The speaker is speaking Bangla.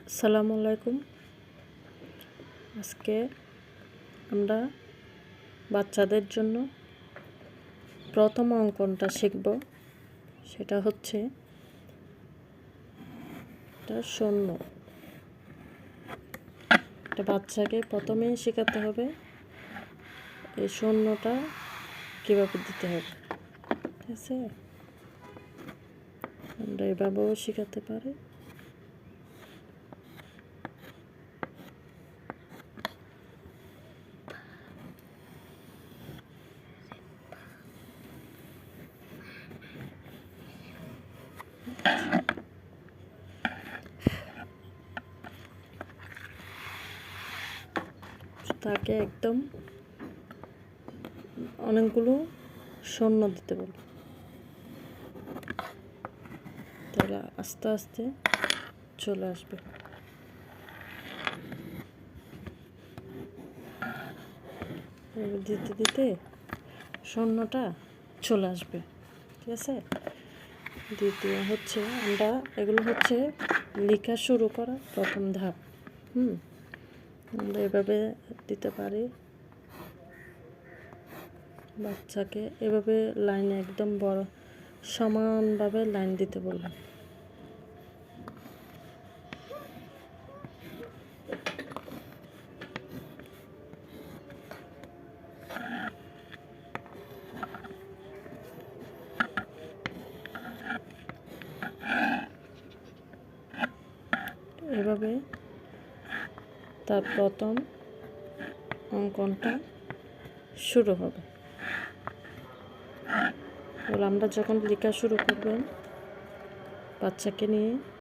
আসসালামু আলাইকুম। আজকে আমরা বাচ্চাদের জন্য প্রথম অঙ্কনটা শিখব। সেটা হচ্ছে এটা শূন্য। এটা বাচ্চাকে প্রথমেই শেখাতে হবে এই শূন্যটা কীভাবে দিতে হবে। ঠিক আছে, আমরা এভাবেও শেখাতে পারি। তাকে একদম অনেকগুলো শূন্য দিতে বলি, তাহলে আস্তে আস্তে চলে আসবে। দিতে দিতে শূন্যটা চলে আসবে। ঠিক আছে, দ্বিতীয় হচ্ছে আমরা এগুলো হচ্ছে লেখা শুরু করা প্রথম ধাপ। আমরা এভাবে দিতে পারি। বাচ্চাকে এভাবে লাইনে একদম বড় সমানভাবে লাইন দিতে বলবো। এভাবে তার প্রথম অঙ্কনটা শুরু হবে। আমরা যখন লেখা শুরু করবেন বাচ্চাকে নিয়ে